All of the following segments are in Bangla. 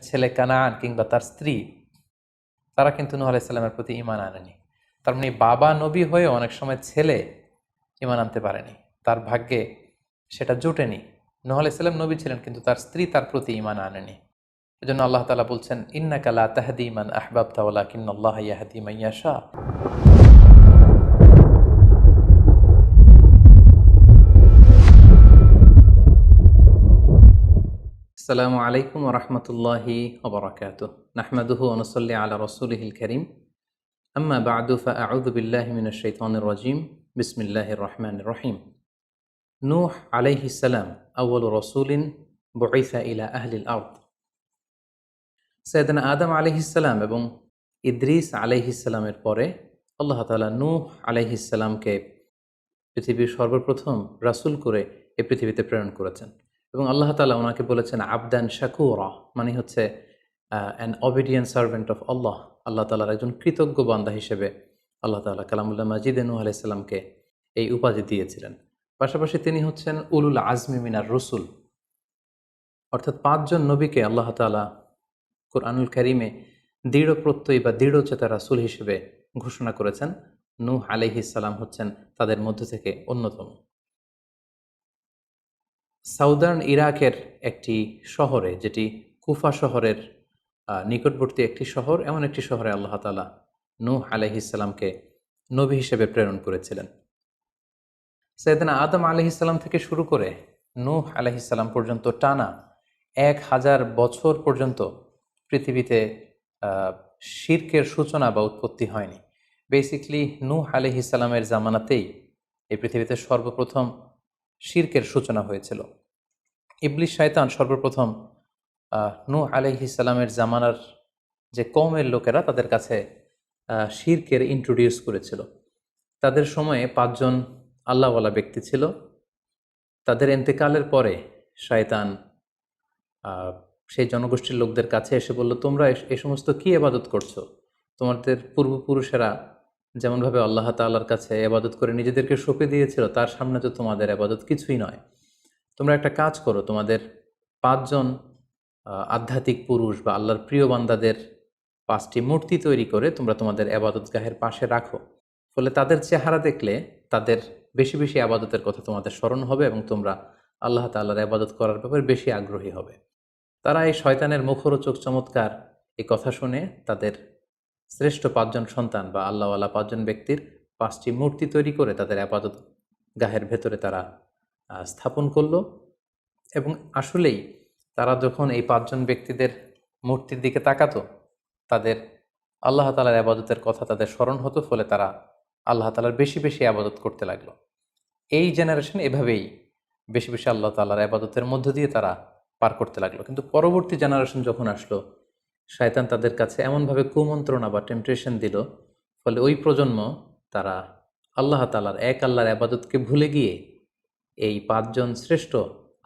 ছেলে কানান কিংবা তার স্ত্রী, তারা কিন্তু নূহ আলাইহিস সালামের প্রতি ঈমান আনেনি। তার মানে বাবা নবী হয়ে অনেক সময় ছেলে ঈমান আনতে পারেনি, তার ভাগ্যে সেটা জোটেনি। নূহ আলাইহিস সালাম নবী ছিলেন, কিন্তু তার স্ত্রী তার প্রতি ঈমান আনেনি। এজন্য আল্লাহ তাআলা বলছেন, ইন্নাকা লা তাহদি মান আহবাবতা ওয়ালাকিন্নাল্লাহা ইয়াহদি মান ইয়াশা। আসসালামু আলাইকুম ওয়া রাহমাতুল্লাহি ওয়া বারাকাতুহু। নাহমাদুহু ওয়া নুসাল্লি আলা রাসূলিহিল কারীম। আম্মা বা'দু ফাআউযু বিল্লাহি মিনাশ শাইতানির রাজীম। বিসমিল্লাহির রহমানির রহিম। নূহ আলাইহিস সালাম আউয়ালু রাসূলিন বুইসা ইলা আহলিল আরদ। সাইয়েদনা আদম আলাইহিস সালাম এবং ইদ্রিস আলাইহিস সালামের পরে আল্লাহ তাআলা নূহ আলাইহিস সালামকে পৃথিবীর সর্বপ্রথম রাসূল করে এই পৃথিবীতে প্রেরণ করেছেন। এবং আল্লাহ তাআলা ওনাকে বলেছেন আবদান শাকুরা, মানে হচ্ছে অ্যান অবিডিয়েন্ট সার্ভেন্ট অফ আল্লাহ। আল্লাহ তাআলার একজন কৃতজ্ঞ বান্দা হিসেবে আল্লাহ তাআলা কালামুল্লাহ মাজিদে নূহ আলাইহিস সালামকে এই উপাধি দিয়েছিলেন। পাশাপাশি তিনি হচ্ছেন উলুল আজমি মিনার রসুল, অর্থাৎ 5 জন নবীকে আল্লাহ তাআলা কুরআনুল কারীমে দৃঢ় প্রত্যয়ী বা দৃঢ়চেতা রাসূল হিসেবে ঘোষণা করেছেন। নূহ আলাইহিস সালাম হচ্ছেন তাদের মধ্য থেকে অন্যতম। সাউদার্ন ইরাকের একটি শহরে, যেটি কুফা শহরের নিকটবর্তী একটি শহর, এমন একটি শহরে আল্লাহ তাআলা নূহ আলাইহিস সালামকে নবী হিসেবে প্রেরণ করেছিলেন। সাইয়েদনা আদম আলাইহিস সালাম থেকে শুরু করে নূহ আলাইহিস সালাম পর্যন্ত টানা 1000 বছর পর্যন্ত পৃথিবীতে শিরকের সূচনা বা উৎপত্তি হয়নি। বেসিকলি নূহ আলাইহিস সালামের জামানাতেই এই পৃথিবীতে সর্বপ্রথম শিরকের সূচনা হয়েছিল। ইবলিস শয়তান সর্বপ্রথম নূহ আলাইহিস সালামের জামানার যে কওমের লোকেরা, তাদের কাছে শিরকের ইন্ট্রোডিউস করেছিল। তাদের সময়ে 5 জন আল্লাহওয়ালা ব্যক্তি ছিল। তাদের ইন্তেকালের পরে শয়তান সেই জনগোষ্ঠীর লোকদের কাছে এসে বলল, তোমরা এই সমস্ত কি ইবাদত করছো? তোমাদের পূর্বপুরুষেরা যেমনভাবে আল্লাহ তাআলার কাছে ইবাদত করে নিজেদেরকে সঁপে দিয়েছিল, তার সামনে তো তোমাদের ইবাদত কিছুই নয়। তোমরা একটা কাজ করো, তোমাদের 5 জন আধ্যাত্মিক পুরুষ বা আল্লাহর প্রিয় বান্দাদের 5টি মূর্তি তৈরি করে তোমরা তোমাদের ইবাদতগাহের পাশে রাখো। ফলে তাদের চেহারা দেখলে তাদের বেশি বেশি ইবাদতের কথা তোমাদের স্মরণ হবে এবং তোমরা আল্লাহ তাআলার ইবাদত করার ব্যাপারে বেশি আগ্রহী হবে। তারা এই শয়তানের মুখরোচক চমৎকার এই কথা শুনে তাদের শ্রেষ্ঠ 5 জন সন্তান বা আল্লাহওয়ালা 5 জন ব্যক্তির 5টি মূর্তি তৈরি করে তাদের ইবাদত গাহের ভেতরে তারা স্থাপন করলো। এবং আসলেই তারা যখন এই 5 জন ব্যক্তিদের মূর্তির দিকে তাকাতো, তাদের আল্লাহ তাআলার ইবাদতের কথা তাদের স্মরণ হতো, ফলে তারা আল্লাহ তাআলার বেশি বেশি ইবাদত করতে লাগলো। এই জেনারেশন এভাবেই বেশি বেশি আল্লাহ তাআলার ইবাদতের মধ্য দিয়ে তারা পার করতে লাগলো। কিন্তু পরবর্তী জেনারেশন যখন আসলো, শয়তান তাদের কাছে এমনভাবে কুমন্ত্রণা বা টেম্পটেশন দিল, ফলে ওই প্রজন্ম তারা আল্লাহ তাআলার এক আল্লাহর ইবাদতকে ভুলে গিয়ে এই 5 জন শ্রেষ্ঠ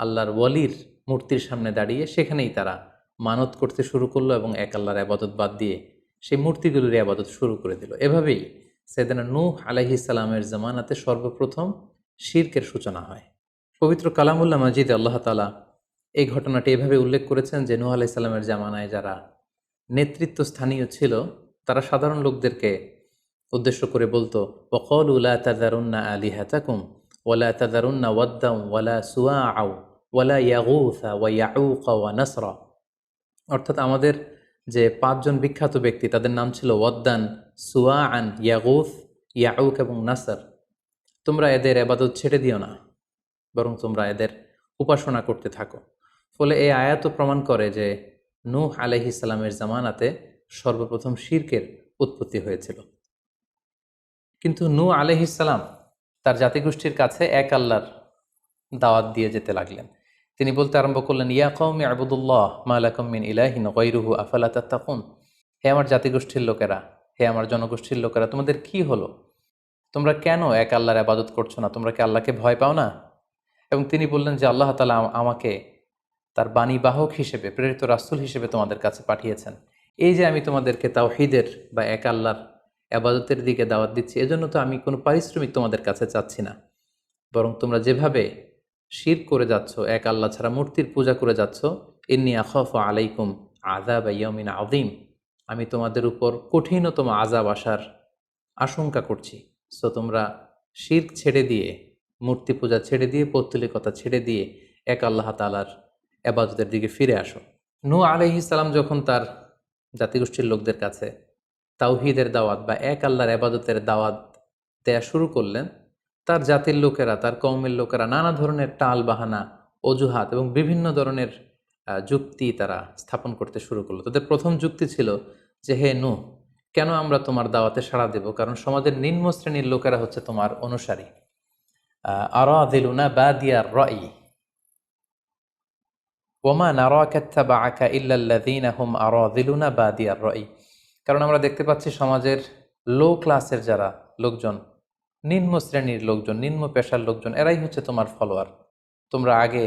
আল্লাহর ওয়ালির মূর্তির সামনে দাঁড়িয়ে সেখানেই তারা মানত করতে শুরু করলো এবং এক আল্লাহর ইবাদত বাদ দিয়ে সেই মূর্তিগুলোর ইবাদত শুরু করে দিল। এভাবেই সাইয়েদনা নূহ আলাইহিস সালামের জামানাতে সর্বপ্রথম শিরকের সূচনা হয়। পবিত্র কালামুল্লাহ মাজিদে আল্লাহ তাআলা এই ঘটনাটি এভাবে উল্লেখ করেছেন যে নূহ আলাইহিস সালামের জামানায় যারা নেতৃত্ব স্থানীয় ছিল, তারা সাধারণ লোকদেরকে উদ্দেশ্য করে বলতো, ওয়াকালু লা তাযারুন্না আলিহাতাকুম ওয়ালা তাযারুন্না ওয়াদ্দাম ওয়ালা সুওয়াআ ওয়ালা ইয়াগুসা ওয়া ইয়াউকা ওয়া নাসরা। অর্থাৎ আমাদের যে 5 জন বিখ্যাত ব্যক্তি, তাদের নাম ছিল ওয়াদ্দান, সুওয়াআন, ইয়াগুস, ইয়াউক এবং নাসর। তোমরা এদের ইবাদত ছেড়ে দিও না, বরং তোমরা এদের উপাসনা করতে থাকো। ফলে এই আয়াত প্রমাণ করে যে নূহ আলাইহিস সালামের জামানাতে সর্বপ্রথম শিরকের উৎপত্তি হয়েছিল। কিন্তু নূহ আলাইহিস সালাম তার জাতিগোষ্ঠীর কাছে এক আল্লাহর দাওয়াত দিয়ে যেতে লাগলেন। তিনি বলতে আরম্ভ করলেন, ইয়া কওমি আবুদুল্লাহ মা লাকুম মিন ইলাহিন গায়রুহু আফালা তাত্তাকুন। হে আমার জাতিগোষ্ঠীর লোকেরা, হে আমার জনগোষ্ঠীর লোকেরা, তোমাদের কি হলো? তোমরা কেন এক আল্লাহর ইবাদত করছো না? তোমরা কি আল্লাহকে ভয় পাও না? এবং তিনি বললেন যে আল্লাহ তাআলা আমাকে তার বাণীবাহক হিসেবে, প্রেরিত রাসূল হিসেবে তোমাদের কাছে পাঠিয়েছেন। এই যে আমি তোমাদেরকে তাওহীদের বা এক আল্লাহর ইবাদতের দিকে দাওয়াত দিচ্ছি, এজন্য তো আমি কোনো পারিশ্রমিক তোমাদের কাছে চাচ্ছি না, বরং তোমরা যেভাবে শিরক করে যাচ্ছ, এক আল্লাহ ছাড়া মূর্তির পূজা করে যাচ্ছ, ইন্নী আখাফু আলাইকুম আযাব ইয়াউমিন আযীম, আমি তোমাদের উপর কঠিনতম আযাব আসার আশঙ্কা করছি। সো তোমরা শিরক ছেড়ে দিয়ে, মূর্তি পূজা ছেড়ে দিয়ে, পৌত্তলিকতা ছেড়ে দিয়ে এক আল্লাহ তাআলার ইবাদতের দিকে ফিরে আসো। নূহ আলাইহিস সালাম যখন তার জাতিগোষ্ঠীর লোকদের কাছে তাওহীদের দাওয়াত বা এক আল্লাহর ইবাদতের দাওয়াত দেয়া শুরু করলেন, তার জাতির লোকেরা, তার কওমের লোকেরা নানা ধরনের টাল বাহানা, অজুহাত এবং বিভিন্ন ধরনের যুক্তি তারা স্থাপন করতে শুরু করলো। তাদের প্রথম যুক্তি ছিল যে, হে নূহ, কেন আমরা তোমার দাওয়াতে সাড়া দেব? কারণ সমাজের নিম্ন শ্রেণীর লোকেরা হচ্ছে তোমার অনুসারী। আরাযিলুনা বাদিয়ার রাই ওমা নারাকা ইত্তাবাআকা ইল্লাল্লাযীনা হুম আরাযিলুনা বাদিয়ার রাই। কারণ আমরা দেখতে পাচ্ছি সমাজের লো ক্লাসের যারা লোকজন, নিম্ন শ্রেণীর লোকজন, নিম্ন পেশার লোকজন, এরাই হচ্ছে তোমার ফলোয়ার। তোমরা আগে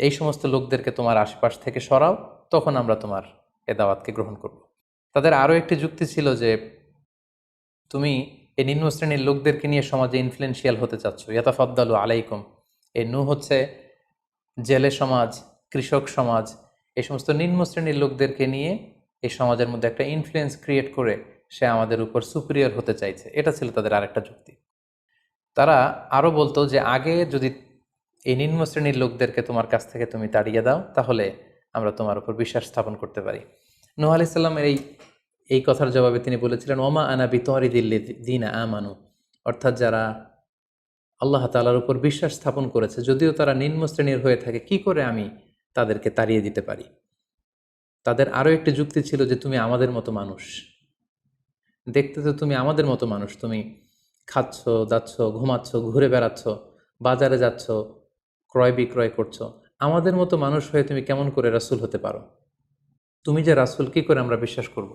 এই সমস্ত লোকদেরকে তোমার আশপাশ থেকে সরাও, তখন আমরা তোমার এ দাওয়াতকে গ্রহণ করব। তাদের আরও একটি যুক্তি ছিল যে, তুমি এই নিম্ন শ্রেণীর লোকদেরকে নিয়ে সমাজে ইনফ্লুয়েন্সিয়াল হতে চাচ্ছ। ইয়াতাফাদ্দালু আলাইকুম, এই নূহ হচ্ছে জেলে সমাজ, কৃষক সমাজ, এই সমস্ত নিম্ন শ্রেণীর লোকদেরকে নিয়ে এই সমাজের মধ্যে একটা ইনফ্লুয়েন্স ক্রিয়েট করে সে আমাদের উপর সুপিরিয়র হতে চাইছে। এটা ছিল তাদের আরেকটা যুক্তি। তারা আরও বলতো যে, আগে যদি এই নিম্ন শ্রেণীর লোকদেরকে তোমার কাছ থেকে তুমি তাড়িয়ে দাও, তাহলে আমরা তোমার উপর বিশ্বাস স্থাপন করতে পারি। নূহ আলাইহিস সালামের এই কথার জবাবে তিনি বলেছিলেন, ওমা আনা বিতারিদিল্লাযীনা আমানু, অর্থাৎ যারা আল্লাহ তাআলার উপর বিশ্বাস স্থাপন করেছে, যদিও তারা নিম্ন শ্রেণীর হয়ে থাকে, কি করে আমি তাদেরকে তাড়িয়ে দিতে পারি? তাদের আরও একটি যুক্তি ছিল যে, তুমি আমাদের মতো মানুষ, দেখতে তো তুমি আমাদের মতো মানুষ, তুমি খাচ্ছ, দাচ্ছ, ঘুমাচ্ছ, ঘুরে বেড়াচ্ছ, বাজারে যাচ্ছ, ক্রয় বিক্রয় করছো, আমাদের মতো মানুষ হয়ে তুমি কেমন করে রাসূল হতে পারো? তুমি যে রাসূল, কি করে আমরা বিশ্বাস করব?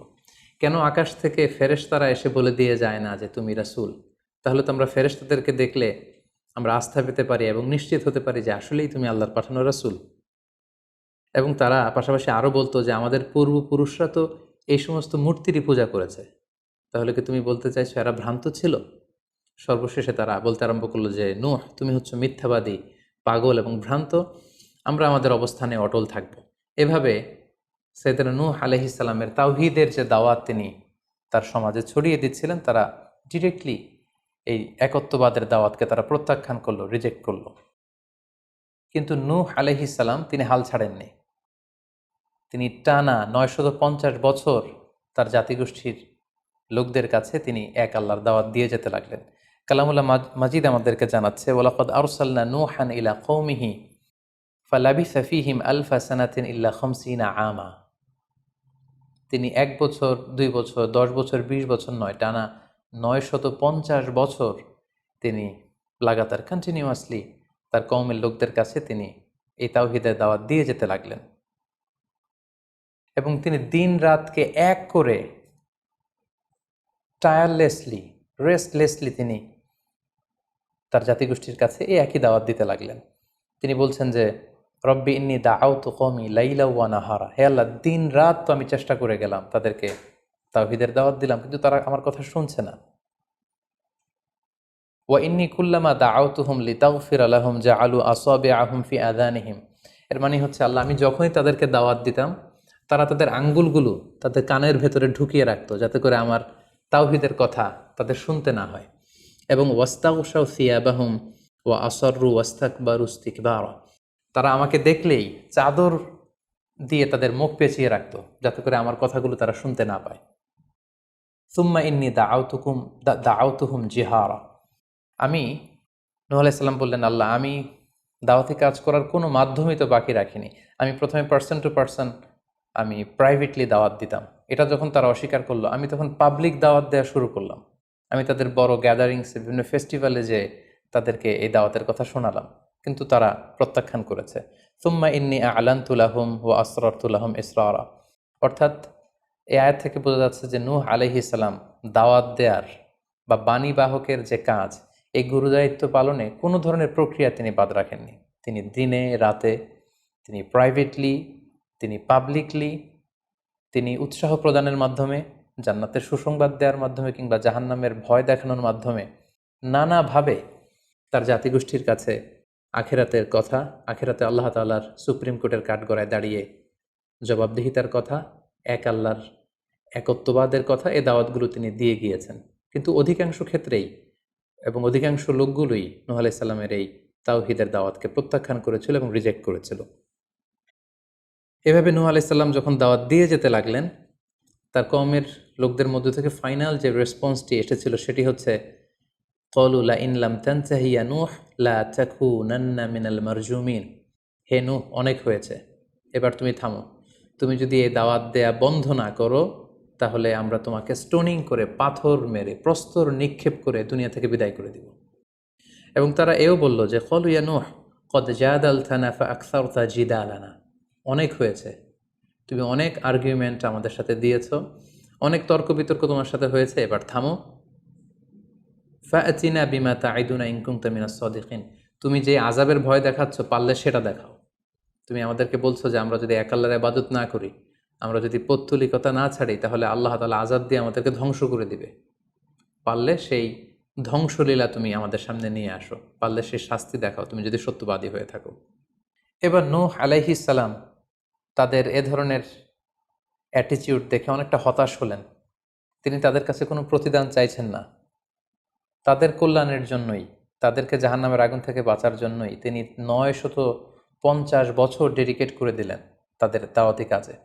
কেন আকাশ থেকে ফেরেশতারা এসে বলে দিয়ে যায় না যে তুমি রাসূল? তাহলে তো আমরা ফেরেশতাদেরকে দেখলে আমরা আস্থা পেতে পারি এবং নিশ্চিত হতে পারি যে আসলেই তুমি আল্লাহর পাঠানো রাসূল। এবং তারা পাশাপাশি আরও বলতো যে, আমাদের পূর্বপুরুষরা তো এই সমস্ত মূর্তিরই পূজা করেছে, তাহলে কি তুমি বলতে চাইছো এরা ভ্রান্ত ছিল? সর্বশেষে তারা বলতে আরম্ভ করলো যে, নূহ, তুমি হচ্ছে মিথ্যাবাদী, পাগল এবং ভ্রান্ত, আমরা আমাদের অবস্থানে অটল থাকব। এভাবে সাইয়েদনা নূহ আলাইহিস সালামের তাওহীদের যে দাওয়াত তিনি তার সমাজে ছড়িয়ে দিচ্ছিলেন, তারা ডিরেক্টলি এই একত্ববাদের দাওয়াতকে তারা প্রত্যাখ্যান করলো, রিজেক্ট করলো। কিন্তু নূহ আলাইহিস সালাম তিনি হাল ছাড়েননি। তিনি টানা 950 বছর তার জাতিগোষ্ঠীর লোকদের কাছে তিনি এক আল্লাহর দাওয়াত দিয়ে যেতে লাগলেন। কালামুল্লাহ মাজিদ আমাদেরকে জানাচ্ছে, ওয়ালাকাদ আরসালনা নূহান ইলা কওমিহি ফালাবিসা ফীহিম আলফা সানাতিন ইল্লা 50 আমা। তিনি 1 বছর, 2 বছর, 10 বছর, 20 বছর নয়, টানা 950 বছর তিনি লাগাতার কন্টিনিউয়াসলি তার কওমের লোকদের কাছে তিনি এই তাওহীদের দাওয়াত দিয়ে যেতে লাগলেন। এবং তিনি দিন রাতকে এক করে টায়ারলেসলি, রেস্টলেসলি তিনি তার জাতিগোষ্ঠীর কাছে এই একই দাওয়াত দিতে লাগলেন। তিনি বলছেন যে, রব্বি ইন্নী দাআউতু কওমি লাইলা ওয়া নাহারা, হে আল্লাহ, দিন রাত তো আমি চেষ্টা করে গেলাম, তাদেরকে তাওহীদের দাওয়াত দিলাম, কিন্তু তারা আমার কথা শুনছে না। ওয়া ইন্নী কুল্লামা দাআউতুহুম লিতাগফিরা লাহুম জাআলু আসাবিআহুম ফি আযানিহিম। এর মানে হচ্ছে, আল্লাহ, আমি যখনই তাদেরকে দাওয়াত দিতাম, তারা তাদের আঙ্গুলগুলো তাদের কানের ভেতরে ঢুকিয়ে রাখতো, যাতে করে আমার তাওহীদের কথা তাদের শুনতে না হয়। এবং ওয়াস্তাগশাউ সিয়াবাহুম ওয়া আসররু ওয়াস্তাকবারু ইস্তিকবারা, তারা আমাকে দেখলেই চাদর দিয়ে তাদের মুখ পেঁচিয়ে রাখতো, যাতে করে আমার কথাগুলো তারা শুনতে না পায়। সুম্মা ইন্নী দাআউতুহুম জিহারা। আমি, নূহ আলাইহিস সালাম বললেন, আল্লাহ, আমি দাওয়াতি কাজ করার কোনো মাধ্যমই তো বাকি রাখিনি। আমি প্রথমে পার্সন টু পার্সন আমি প্রাইভেটলি দাওয়াত দিতাম। এটা যখন তারা অস্বীকার করলো, আমি তখন পাবলিক দাওয়াত দেওয়া শুরু করলাম। আমি তাদের বড় গ্যাদারিংসে, বিভিন্ন ফেস্টিভ্যালে যে তাদেরকে এই দাওয়াতের কথা শোনালাম, কিন্তু তারা প্রত্যাখ্যান করেছে। সুম্মা ইন্নী আ'লানতু লাহুম ওয়া আসরারতু লাহুম ইসরারা। অর্থাৎ এই আয়াত থেকে বোঝা যাচ্ছে যে, নূহ আলাইহিস সালাম দাওয়াত দেয়ার বা বাণী বাহকের যে কাজ, এই গুরুদায়িত্ব পালনে কোনো ধরনের প্রক্রিয়া তিনি বাদ রাখেননি। তিনি দিনে রাতে, তিনি প্রাইভেটলি, তিনি পাবলিকলি, তিনি উৎসাহ প্রদানের মাধ্যমে, জান্নাতের সুসংবাদ দেওয়ার মাধ্যমে, কিংবা জাহান্নামের ভয় দেখানোর মাধ্যমে নানাভাবে তার জাতিগোষ্ঠীর কাছে আখিরাতের কথা, আখিরাতে আল্লাহ তাআলার সুপ্রিম কোর্টের কাঠগড়ায় দাঁড়িয়ে জবাবদিহিতার কথা, এক আল্লাহর একত্ববাদের কথা, এই দাওয়াতগুলো তিনি দিয়ে গিয়েছেন। কিন্তু অধিকাংশ ক্ষেত্রেই এবং অধিকাংশ লোকগুলোই নূহ আলাইহিস সালামের এই তাওহীদের দাওয়াতকে প্রত্যাখ্যান করেছিল এবং রিজেক্ট করেছিল। এভাবে নূহ আলাইহিস সালাম যখন দাওয়াত দিয়ে যেতে লাগলেন, তার কওমের লোকদের মধ্য থেকে ফাইনাল যে রেসপন্সটি এসেছিল সেটি হচ্ছে, ক্বালু লাইন লাম তানতাহি ইয়া নূহ লা তাকুনান্না মিনাল মারজুমিন। হে নূহ, অনেক হয়েছে, এবার তুমি থামো। তুমি যদি এই দাওয়াত দেয়া বন্ধ না করো, তাহলে আমরা তোমাকে স্টোনিং করে, পাথর মেরে, প্রস্তর নিক্ষেপ করে দুনিয়া থেকে বিদায় করে দিব। এবং তারা এও বলল যে, ক্বালু ইয়া নূহ ক্বাদ জাদালতানা ফাআকসারতা জিদালানা। অনেক হয়েছে, তুমি অনেক আর্গুমেন্ট আমাদের সাথে দিয়েছ, অনেক তর্ক বিতর্ক তোমার সাথে হয়েছে, এবার থামো। ফাআতিনা বিমা তাইদুনা ইন কুনতা মিনাস সাদিকিন। তুমি যে আযাবের ভয় দেখাচ্ছ, পারলে সেটা দেখাও। তুমি আমাদেরকে বলছো যে আমরা যদি এক আল্লাহর ইবাদত না করি, আমরা যদি পৌত্তলিকতা না ছাড়ি, তাহলে আল্লাহ তাআলা আযাব দিয়ে আমাদেরকে ধ্বংস করে দিবে। পারলে সেই ধ্বংসলীলা তুমি আমাদের সামনে নিয়ে আসো, পারলে সেই শাস্তি দেখাও, তুমি যদি সত্যবাদী হয়ে থাকো। এবার নূহ আলাইহিস সালাম তাদের এ ধরনের অ্যাটিটিউড দেখে অনেকটা হতাশ হলেন। তিনি তাদের কাছে কোনো প্রতিদান চাইছেন না, তাদের কল্যাণের জন্যই, তাদেরকে জাহান্নামের আগুন থেকে বাঁচার জন্যই তিনি 950 বছর ডেডিকেট করে দিলেন তাদের দাওয়াতি কাজে।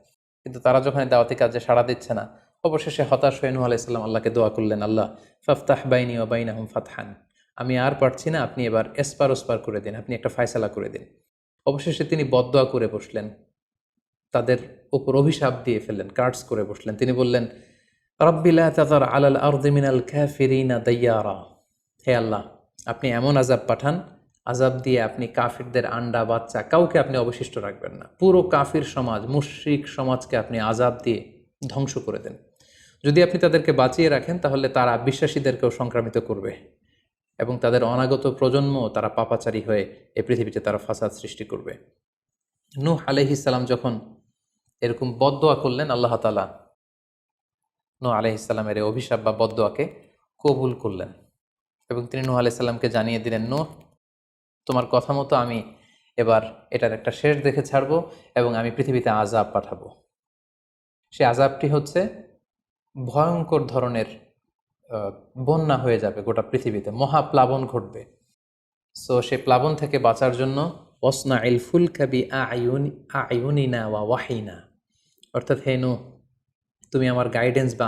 কিন্তু তারা যখন এই দাওয়াতি কাজে সাড়া দিচ্ছে না, অবশেষে হতাশ হয়ে নূহ আলাইহিস সালাম আল্লাহকে দোয়া করলেন, আল্লাহ ফাফতাহ বাইনি ওয়া বাইনাহুম ফাতহান। আমি আর পারছি না, আপনি এবার এসপার ওসপার করে দিন, আপনি একটা ফায়সালা করে দিন। অবশেষে তিনি বদদোয়া করে বসলেন, তাদের উপর অভিশাপ দিয়ে ফেললেন, কার্ডস করে বসলেন। তিনি বললেন, রাব্বি লা তাযার আলাল আরদি মিনাল কাফিরিনা দাইয়ারা। হে আল্লাহ, আপনি এমন আযাব পাঠান, আযাব দিয়ে আপনি কাফিরদের আন্ডা বাচ্চা কাউকে আপনি অবশিষ্ট রাখবেন না। পুরো কাফির সমাজ, মুশরিক সমাজকে আপনি আযাব দিয়ে ধ্বংস করে দেন। যদি আপনি তাদেরকে বাঁচিয়ে রাখেন, তাহলে তারা বিশ্বাসীদেরকেও সংক্রামিত করবে এবং তাদের অনাগত প্রজন্ম তারা পাপাচারী হয়ে এই পৃথিবীতে তারা ফাসাদ সৃষ্টি করবে। নূহ আলাইহিস সালাম যখন এরকম বদদোয়া করলেন, আল্লাহ তাআলা নূহ আলাইহিস সালামের এই অভিশাপ বা বদদোয়াকে কবুল করলেন এবং তিনি নূহ আলাইহিস সালামকে জানিয়ে দিলেন, নূহ, তোমার কথা মতো আমি এবার এটার একটা শেষ দেখে ছাড়বো এবং আমি পৃথিবীতে আযাব পাঠাবো। সে আযাবটি হচ্ছে ভয়ঙ্কর ধরনের বন্যা হয়ে যাবে গোটা পৃথিবীতে, মহাপ্লাবন ঘটবে। সো সে প্লাবন থেকে বাঁচার জন্য ওয়াসনাইল ফুলকা বিআইউনিনা ওয়া ওয়াহিনা, অর্থাৎ হে নূহ, তুমি আমার গাইডেন্স বা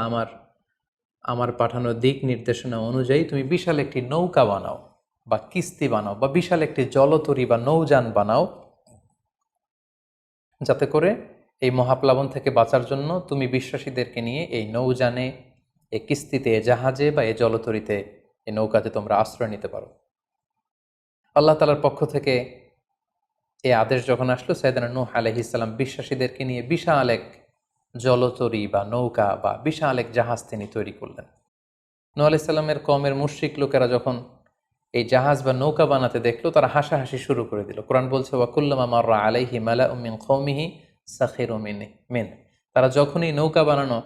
আমার পাঠানো দিক নির্দেশনা অনুযায়ী তুমি বিশাল একটি নৌকা বানাও বা কিস্তি বানাও বা বিশাল একটি জলতরী বা নৌযান বানাও, যাতে করে এই মহাপ্লাবন থেকে বাঁচার জন্য তুমি বিশ্বাসীদেরকে নিয়ে এই নৌযানে, এই কিস্তিতে, জাহাজে বা এই জলতরীতে, এই নৌকাতে তোমরা আশ্রয় নিতে পারো। আল্লাহ তাআলার পক্ষ থেকে এই আদেশ যখন আসলো, সাইয়েদনা নূহ আলাইহিস সালাম বিশ্বাসীদেরকে নিয়ে বিশাল এক জলতরী বা নৌকা বা বিশাল এক জাহাজ তিনি তৈরি করলেন। নূহ আলাইহিস সালামের কওমের মুশরিক লোকেরা যখন এই জাহাজ বা নৌকা বানাতে দেখলো, তারা হাসাহাসি শুরু করে দিল। কোরআন বলছে, ওয়া কুল্লামা মাররা আলাইহি মালাউম মিন কওমিহি সাখিরু মিন। তারা যখনই নৌকা বানানো,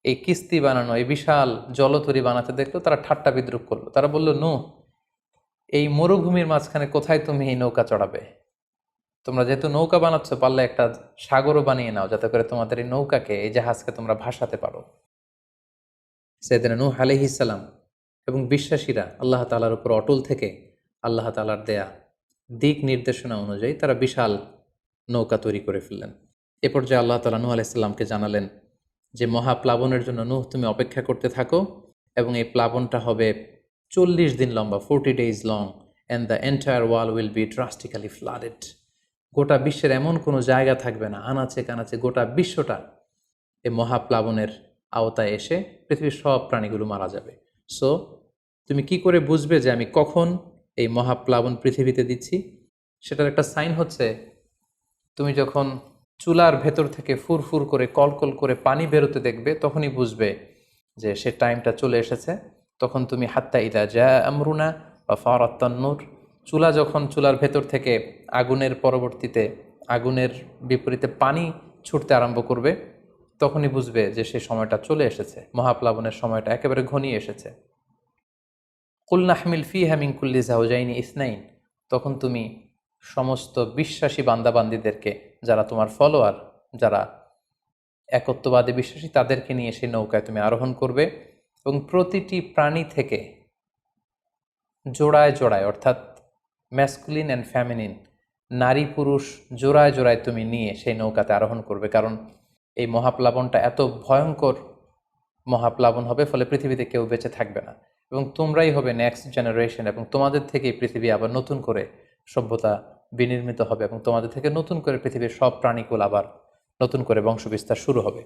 এই কিস্তি বানানো, এই বিশাল জলতরী বানাতে দেখলো, তারা ঠাট্টা বিদ্রুপ করলো। তারা বলল, নূহ, এই মরুভূমির মাঝখানে কোথায় তুমি এই নৌকা চড়াবে? তোমরা যেহেতু নৌকা বানাচ্ছ, পারলে একটা সাগরও বানিয়ে নাও, যাতে করে তোমাদের এই নৌকাকে, এই জাহাজকে তোমরা ভাসাতে পারো। সাইয়েদনা নূহ আলাইহিস সালাম এবং বিশ্বাসীরা আল্লাহ তাআলার উপর অটল থেকে আল্লাহ তাআলার দেয়া দিক নির্দেশনা অনুযায়ী তারা বিশাল নৌকা তৈরি করে ফেললেন। এ পর্যায়ে আল্লাহ তাআলা নূহ আলাইহিস সালামকে জানালেন যে, মহাপ্লাবনের জন্য নূহ তুমি অপেক্ষা করতে থাকো এবং এই প্লাবনটা হবে 40 দিন লম্বা, 40 days long, and the entire wall will be drastically flooded. গোটা বিশ্বের এমন কোনো জায়গা থাকবে না, আনাচে কানাচে গোটা বিশ্বটা এই মহাপ্লাবনের আওতায় এসে পৃথিবীর সব প্রাণীগুলো মারা যাবে। সো তুমি কি করে বুঝবে যে আমি কখন এই মহাপ্লাবন পৃথিবীতে দিচ্ছি? সেটার একটা সাইন হচ্ছে, তুমি যখন চুলার ভেতর থেকে ফুরফুর করে, কলকল করে পানি বেরোতে দেখবে, তখনই বুঝবে যে সে টাইমটা চলে এসেছে। তখন তুমি হাত্তা ইদা জা আমরুনা বা ফারাত তান্নুর, চুলার ভেতর থেকে আগুনের পরবর্তীতে, আগুনের বিপরীতে পানি ছুটতে আরম্ভ করবে, তখনই বুঝবে যে সে সময়টা চলে এসেছে, মহাপ্লাবনের সময়টা একেবারে ঘনিয়ে এসেছে। কুল নাহমিল ফিহা মিন কুল্লি যাওজাইনি ইসনাইন, তখন তুমি সমস্ত বিশ্বাসী বান্দাবান্দিদেরকে, যারা তোমার ফলোয়ার, যারা একত্ববাদে বিশ্বাসী তাদেরকে নিয়ে সেই নৌকায় তুমি আরোহণ করবে এবং প্রতিটি প্রাণী থেকে জোড়ায় জোড়ায়, অর্থাৎ ম্যাসকুলিন অ্যান্ড ফ্যামিনিন, নারী পুরুষ জোড়ায় জোড়ায় তুমি নিয়ে সেই নৌকাতে আরোহণ করবে, কারণ এই মহাপ্লাবনটা এত ভয়ঙ্কর মহাপ্লাবন হবে, ফলে পৃথিবীতে কেউ বেঁচে থাকবে না এবং তোমরাই হবে নেক্সট জেনারেশন, এবং তোমাদের থেকেই পৃথিবী আবার নতুন করে সভ্যতা বিনির্মিত হবে এবং তোমাদের থেকে নতুন করে পৃথিবীর সব প্রাণীকুল আবার নতুন করে বংশবিস্তার শুরু হবে।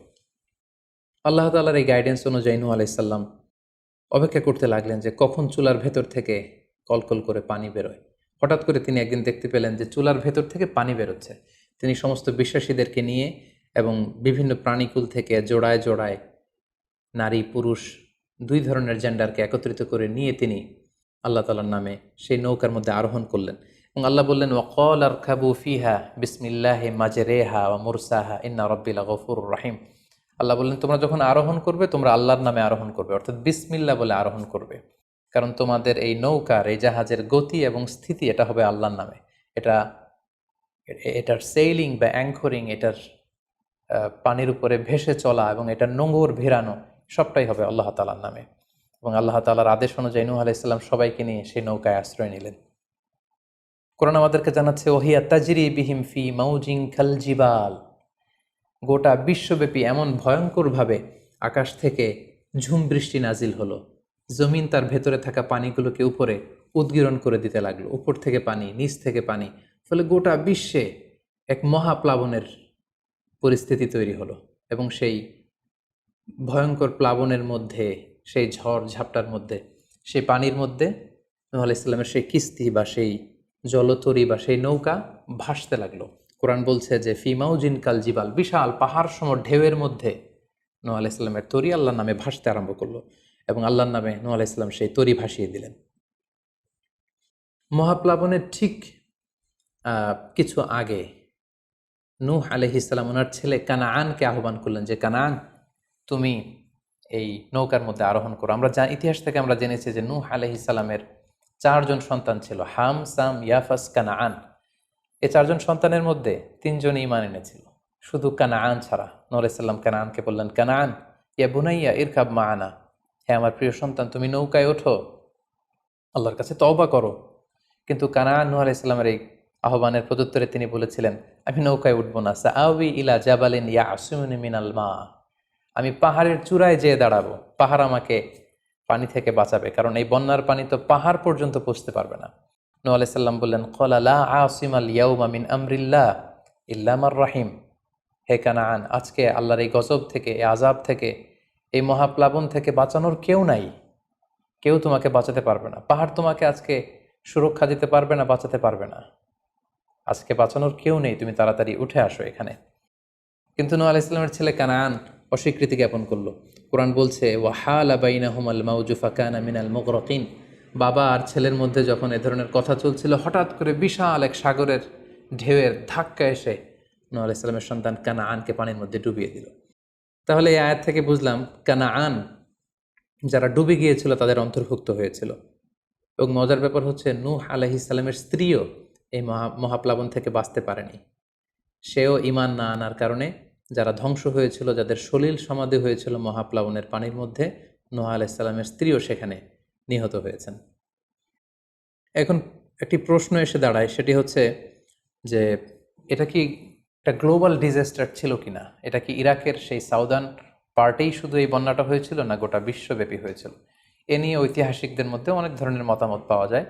আল্লাহ তাআলার এই গাইডেন্স অনুযায়ী নূহ আলাইহিস সালাম অপেক্ষা করতে লাগলেন যে কখন চুলার ভেতর থেকে কলকল করে পানি বেরোয়। হঠাৎ করে তিনি একদিন দেখতে পেলেন যে চুলার ভেতর থেকে পানি বেরোচ্ছে। তিনি সমস্ত বিশ্বাসীদেরকে নিয়ে এবং বিভিন্ন প্রাণীকুল থেকে জোড়ায় জোড়ায় নারী পুরুষ দুই ধরনের জেন্ডারকে একত্রিত করে নিয়ে তিনি আল্লাহ তাআলার নামে সেই নৌকার মধ্যে আরোহণ করলেন এবং আল্লাহ বললেন, ওয়াকাল আরকাবু ফিহা বিসমিল্লাহি মাজরেহা ওয়া মুরসাহা ইন্না রাব্বি লাগফুরুর রাহিম। আল্লাহ বললেন, তোমরা যখন আরোহণ করবে তোমরা আল্লাহর নামে আরোহণ করবে, অর্থাৎ বিসমিল্লাহ বলে আরোহণ করবে, কারণ তোমাদের এই নৌকার এই জাহাজের গতি এবং স্থিতি এটা হবে আল্লাহর নামে। এটার সেইলিং বা অ্যাঙ্করিং, এটার পানির উপরে ভেসে চলা এবং এটার নোঙর ভিড়ানো সবটাই হবে আল্লাহ তাআলার নামে। এবং আল্লাহ তাআলার আদেশ অনুযায়ী নূহ আলাইহিস সালাম সবাইকে নিয়ে সেই নৌকায় আশ্রয় নিলেন। কোরআন আমাদেরকে জানাচ্ছে, ওহিয়া তাজরি বিহিম ফি মাউজিন কাল জিবাল, গোটা বিশ্বব্যাপী এমন ভয়ঙ্করভাবে আকাশ থেকে ঝুম বৃষ্টি নাজিল হলো, জমিন তার ভেতরে থাকা পানিগুলোকে উপরে উদ্গীরণ করে দিতে লাগলো, উপর থেকে পানি নিচ থেকে পানি, ফলে গোটা বিশ্বে এক মহাপ্লাবনের পরিস্থিতি তৈরি হলো। এবং সেই ভয়ঙ্কর প্লাবনের মধ্যে, সেই ঝড় ঝাপটার মধ্যে, সেই পানির মধ্যে নূহ আলাইহিস সালামের সেই কিস্তি বা সেই জলতরী বা সেই নৌকা ভাসতে লাগলো। কোরআন বলছে যে ফি মাউজিন কাল জিবাল, বিশাল পাহাড় সম ঢেউয়ের মধ্যে নূহ আলাইহিস সালামের তরী আল্লাহর নামে ভাসতে আরম্ভ করলো এবং আল্লাহর নামে নূহ আলাইহিস সালাম সেই তরী ভাসিয়ে দিলেন। মহাপ্লাবনের ঠিক কিছু আগে নূহ আলাইহিস সালাম ওনার ছেলে কানাআনকে আহ্বান করলেন যে, কানাআন, তুমি এই নৌকার মধ্যে আরোহণ করো। আমরা ইতিহাস থেকে আমরা জেনেছি যে নূহ আলাইহিস সালামের 4 জন সন্তান ছিল, হাম, সাম, ইয়াফাস, কানাআন। এই 4 জন সন্তানের মধ্যে 3 জন ঈমান এনেছিল, শুধু কানাআন ছাড়া। নূহ আলাইহিস সালাম কানাআনকে বললেন, কানাআন ইয়া বুনাইয়া ইরকাব মাআনা, হে আমার প্রিয় সন্তান, তুমি নৌকায় ওঠো, আল্লাহর কাছে তওবা করো। কিন্তু কানাআন নূহ আলাইহিস সালামের এই আহ্বানের প্রত্যুত্তরে তিনি বলেছিলেন, আমি নৌকায় উঠবো না, সাআবি ইলা জাবালিন ইয়াসিমুনি মিনাল মা, আমি পাহাড়ের চূড়ায় যেয়ে দাঁড়াবো, পাহাড় আমাকে পানি থেকে বাঁচাবে, কারণ এই বন্যার পানি তো পাহাড় পর্যন্ত পৌঁছতে পারবে না। নূহ আলাইহিস সালাম বললেন, ক্বালা লা আসিমাল ইয়াউমা মিন আমরিল্লাহ ইল্লা মার রাহিম, হে কানাআন, আজকে আল্লাহর এই গজব থেকে, এই আযাব থেকে, এই মহাপ্লাবন থেকে বাঁচানোর কেউ নাই, কেউ তোমাকে বাঁচাতে পারবে না। পাহাড় তোমাকে আজকে সুরক্ষা দিতে পারবে না, বাঁচাতে পারবে না, আজকে বাঁচানোর কেউ নেই, তুমি তাড়াতাড়ি উঠে আসো এখানে। কিন্তু নূহ আলাইহিস সালামের ছেলে কানাআন অস্বীকৃতি জ্ঞাপন করলো। কোরআন বলছে, ওয়াহালা বাইনাহুমাল মাউজু ফাকানা মিনাল মুগরাকিন, বাবা আর ছেলের মধ্যে যখন এ ধরনের কথা চলছিল, হঠাৎ করে বিশাল এক সাগরের ঢেউয়ের ধাক্কা এসে নূহ আলাইহিস সালামের সন্তান কানাআনকে পানির মধ্যে ডুবিয়ে দিল। তাহলে এই আয়াত থেকে বুঝলাম কানাআন যারা ডুবে গিয়েছিল তাদের অন্তর্ভুক্ত হয়েছিল। এবং মজার ব্যাপার হচ্ছে, নূহ আলাইহিস সালামের স্ত্রীও এই মহাপ্লাবন থেকে বাঁচতে পারেনি। সেও ঈমান না আনার কারণে যারা ধ্বংস হয়েছিল, যাদের সলিল সমাধি হয়েছিল মহাপ্লাবনের পানির মধ্যে, নূহ আলাইহিস সালামের স্ত্রীও সেখানে নিহত হয়েছেন। এখন একটি প্রশ্ন এসে দাঁড়ায়, সেটি হচ্ছে যে এটা কি একটা গ্লোবাল ডিজাস্টার ছিল কিনা? এটা কি ইরাকের সেই সাউদার্ন পার্টেই শুধু এই বন্যাটা হয়েছিল, না গোটা বিশ্বব্যাপী হয়েছিল? এ নিয়ে ঐতিহাসিকদের মধ্যে অনেক ধরনের মতামত পাওয়া যায়।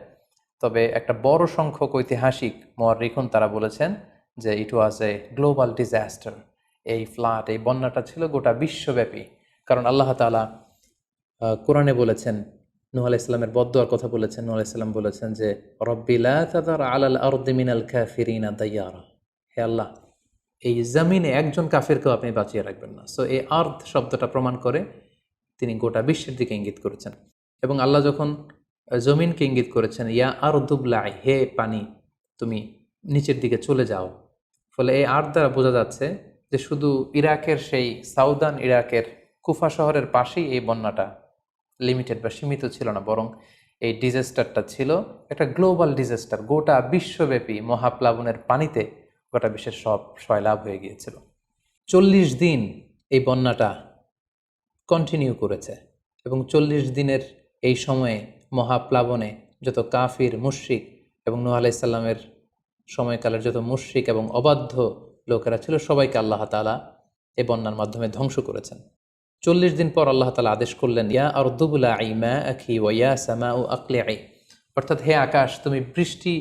তবে একটা বড় সংখ্যক ঐতিহাসিক মুআররিখুন তারা বলেছেন যে ইট ওয়াজ এ গ্লোবাল ডিজাস্টার। এই ফ্লাড, এই বন্যাটা ছিল গোটা বিশ্বব্যাপী। কারণ আল্লাহ তাআলা কোরআনে বলেছেন, নূহ আলাইহিস সালামের বদদুয়ার কথা বলেছেন। নূহ আলাইহিস সালাম বলেছেন যে, রব্বি লা তাযার আলাল আরদি মিনাল কাফিরিনা দাইয়ারা, হে আল্লাহ, এই জমিনে একজন কাফিরকেও আপনি বাঁচিয়ে রাখবেন না। সো এই আর্থ শব্দটা প্রমাণ করে তিনি গোটা বিশ্বের দিকে ইঙ্গিত করেছেন। এবং আল্লাহ যখন জমিনকে ইঙ্গিত করেছেন, ইয়া আরদুবলাই, হে পানি তুমি নিচের দিকে চলে যাও, ফলে এই আর্থ দ্বারা বোঝা যাচ্ছে যে শুধু ইরাকের সেই সাউদার্ন ইরাকের কুফা শহরের পাশেই এই বন্যাটা লিমিটেড বা সীমিত ছিল না, বরং এই ডিজাস্টারটা ছিল একটা গ্লোবাল ডিজাস্টার। গোটা বিশ্বব্যাপী মহাপ্লাবনের পানিতে গোটা বিশ্বের সব সয়লাভ হয়ে গিয়েছিল। 40 দিন এই বন্যাটা কন্টিনিউ করেছে এবং 40 দিনের এই সময়ে মহাপ্লাবনে যত কাফির মুশরিক এবং নূহ আলাইহিস সালামের সময়কালের যত মুশরিক এবং অবাধ্য লোকেরা ছিল সবাইকে আল্লাহ তাআলা এই বন্যার মাধ্যমে ধ্বংস করেছেন। 40 দিন পর আল্লাহ তাআলা আদেশ করলেন, ইয়া আরদু বুলাঈ মাআকি ওয়া ইয়া সামাউ আকলিঈ, অর্থাৎ হে আকাশ তুমি বৃষ্টি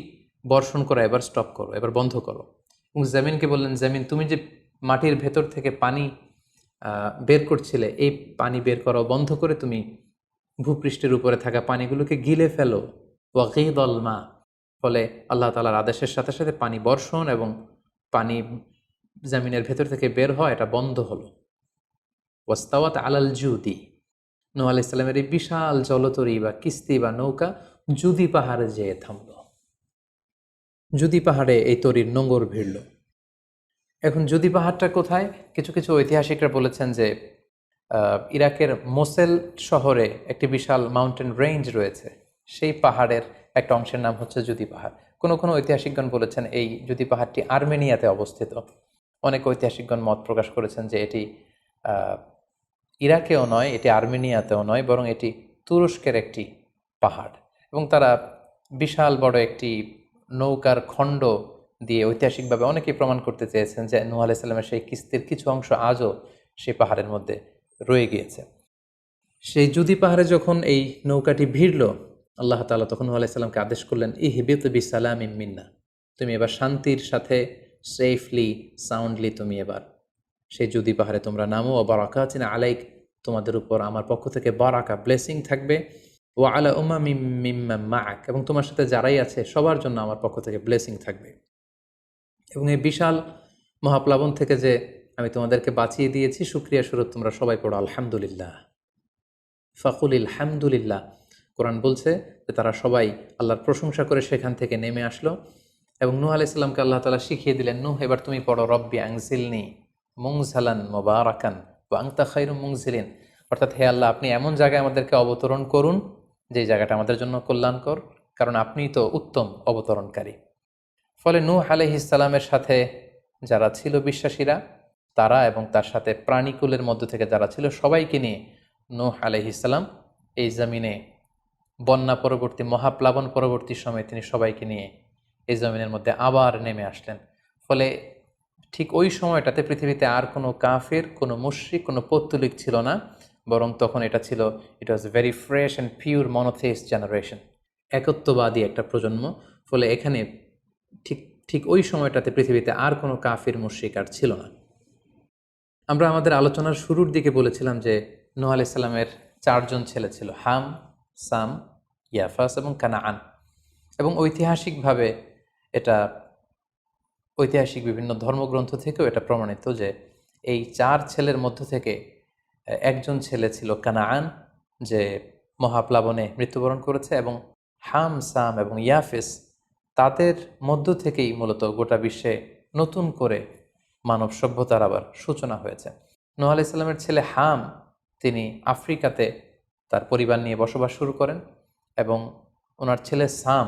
বর্ষণ করা এবার স্টপ করো, এবার বন্ধ করো। এবং জমিনকে বললেন, জমিন তুমি যে মাটির ভেতর থেকে পানি বের করছিলে, এই পানি বের করা বন্ধ করে তুমি ভূপৃষ্ঠের উপরে থাকা পানিগুলোকে গিলে ফেলো। ওয়াগীদাল মা, ফলে আল্লাহ তাআলার আদেশের সাথে সাথে পানি বর্ষণ এবং পানি জমিনের ভেতর থেকে বের হয় এটা বন্ধ হলো। ওয়াস্তাওয়াত আলাল জুদি, নূহ আলাইহিস সালামের এই বিশাল জলতরী বা কিস্তি বা নৌকা জুদি পাহাড়ে যেয়ে থামল। জুদি পাহাড়ে এই তরীর নোঙর ভিড়ল। এখন জুদি পাহাড়টা কোথায়? কিছু কিছু ঐতিহাসিকরা বলেছেন যে ইরাকের মোসেল শহরে একটি বিশাল মাউন্টেন রেঞ্জ রয়েছে, সেই পাহাড়ের একটা অংশের নাম হচ্ছে জুদি পাহাড়। কোনো কোনো ঐতিহাসিকগণ বলেছেন এই জুদি পাহাড়টি আর্মেনিয়াতে অবস্থিত। অনেক ঐতিহাসিকগণ মত প্রকাশ করেছেন যে এটি ইরাকেও নয়, এটি আর্মেনিয়াতেও নয়, বরং এটি তুরস্কের একটি পাহাড়। এবং তারা বিশাল বড় একটি নৌকার খণ্ড দিয়ে ঐতিহাসিকভাবে অনেকেই প্রমাণ করতে চেয়েছেন যে নূহ আলাইহিস সালামের সেই কিস্তির কিছু অংশ আজও সেই পাহাড়ের মধ্যে রয়ে গিয়েছে। সেই জুদি পাহাড়ে যখন এই নৌকাটি ভিড়ল, আল্লাহ তাআলা তখন নূহ আলাইহিস সালামকে আদেশ করলেন, ইহবিত বিসালামিন মিন্না, তুমি এবার শান্তির সাথে সেফলি সাউন্ডলি তুমি এবার সেই জুদি পাহাড়ে তোমরা নামো। ও বারাকাতিন আলাইক, তোমাদের উপর আমার পক্ষ থেকে বারাকা ব্লেসিং থাকবে। ও আলা উমামিম মিম্মান মাআক, এবং তোমার সাথে যারাই আছে সবার জন্য আমার পক্ষ থেকে ব্লেসিং থাকবে। এবং এই বিশাল মহাপ্লাবন থেকে যে আমি তোমাদেরকে বাঁচিয়ে দিয়েছি, শুকরিয়া স্বরূপ তোমরা সবাই পড়ো আলহামদুলিল্লাহ। ফাকুলিল হামদুলিল্লাহ। কোরআন বলছে যে তারা সবাই আল্লাহর প্রশংসা করে সেখান থেকে নেমে আসলো এবং নূহ আলাইহিস সালামকে আল্লাহ তাআলা শিখিয়ে দিলেন, নূহ এবার তুমি পড়ো রব্বি আনজিলনি মুনজালান মুবারাকান ওয়া আনতা খায়রুম মুনজিলিন, অর্থাৎ হে আল্লাহ আপনি এমন জায়গায় আমাদেরকে অবতরণ করুন যে জায়গাটা আমাদের জন্য কল্যাণকর, কারণ আপনিই তো উত্তম অবতরণকারী। ফলে নূহ আলাইহিস সালামের সাথে যারা ছিল বিশ্বাসীরা, তারা এবং তার সাথে প্রাণীকুলের মধ্য থেকে যারা ছিল সবাইকে নিয়ে নূহ আলাইহিস সালাম এই জমিনে বন্যা পরবর্তী মহাপ্লাবন পরবর্তী সময়ে তিনি সবাইকে নিয়ে এই জমিনের মধ্যে আবার নেমে আসলেন। ফলে ঠিক ওই সময়টাতে পৃথিবীতে আর কোনো কাফের, কোনো মুশরিক, কোনো পৌত্তলিক ছিল না, বরং তখন এটা ছিল, it was very fresh and pure monotheist generation, একত্ববাদী একটা প্রজন্ম। ফলে এখানে ঠিক ঠিক ওই সময়টাতে পৃথিবীতে আর কোনো কাফির মুশরিক আর ছিল না। আমরা আমাদের আলোচনার শুরুর দিকে বলেছিলাম যে নূহ আলাইহিস সালামের 4 জন ছেলে ছিল, হাম, সাম, ইয়াফাস এবং কানাআন। এবং ঐতিহাসিকভাবে এটা ঐতিহাসিক বিভিন্ন ধর্মগ্রন্থ থেকেও এটা প্রমাণিত যে এই 4 ছেলের মধ্য থেকে একজন ছেলে ছিল কানাআন, যে মহাপ্লাবনে মৃত্যুবরণ করেছে, এবং হাম, সাম এবং ইয়াফেস, তাদের মধ্য থেকেই মূলত গোটা বিশ্বে নতুন করে মানব সভ্যতার আবার সূচনা হয়েছে। নূহ আলাইহিস সালামের ছেলে হাম, তিনি আফ্রিকাতে তার পরিবার নিয়ে বসবাস শুরু করেন, এবং ওনার ছেলে সাম,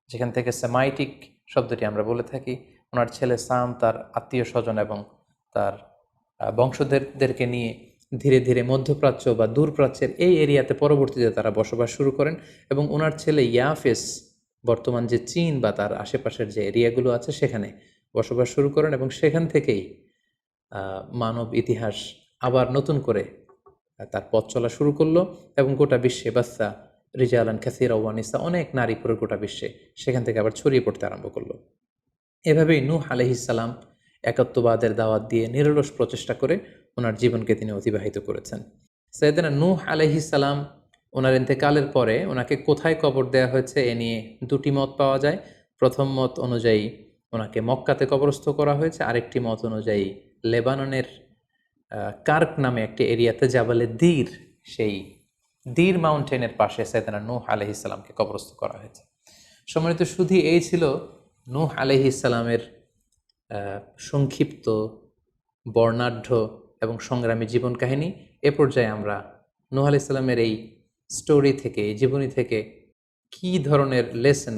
যেখান থেকে সেমাইটিক শব্দটি আমরা বলে থাকি, ওনার ছেলে সাম তার আত্মীয় স্বজন এবং তার বংশধরদেরকে নিয়ে ধীরে ধীরে মধ্যপ্রাচ্য বা দূরপ্রাচ্যের এই এরিয়াতে পরবর্তীতে তারা বসবাস শুরু করেন। এবং ওনার ছেলে ইয়াফেস বর্তমান যে চীন বা তার আশেপাশের যে এরিয়াগুলো আছে সেখানে বসবাস শুরু করেন, এবং সেখান থেকেই মানব ইতিহাস আবার নতুন করে তার পথ চলা শুরু করলো, এবং গোটা বিশ্বে বাচ্চা রিজালান কাসীরা ওয়া নিসা, অনেক নারী পুরো গোটা বিশ্বে সেখান থেকে আবার ছড়িয়ে পড়তে আরম্ভ করলো। এভাবেই নূহ আলাইহিস সালাম একত্ববাদের দাওয়াত দিয়ে নিরলস প্রচেষ্টা করে ওনার জীবনকে তিনি অতিবাহিত করেছেন। সাইয়েদনা নূহ আলাইহিস সালাম ওনার ইন্তেকালের পরে ওনাকে কোথায় কবর দেওয়া হয়েছে এ নিয়ে 2টি মত পাওয়া যায়। প্রথম মত অনুযায়ী ওনাকে মক্কাতে কবরস্থ করা হয়েছে, আরেকটি মত অনুযায়ী লেবাননের কার্ক নামে একটি এরিয়াতে জাবালে দীর, সেই দীর মাউন্টেনের পাশে সাইয়েদনা নূহ আলাইহিস সালামকে কবরস্থ করা হয়েছে। সম্মানিত সুধী, এই ছিল নূহ আলাইহিস সালামের সংক্ষিপ্ত, বর্ণাঢ্য এবং সংগ্রামী জীবন কাহিনী। এ পর্যায়ে আমরা নূহ আলাইহিস সালামের এই স্টোরি থেকে, এই জীবনী থেকে কী ধরনের লেসন,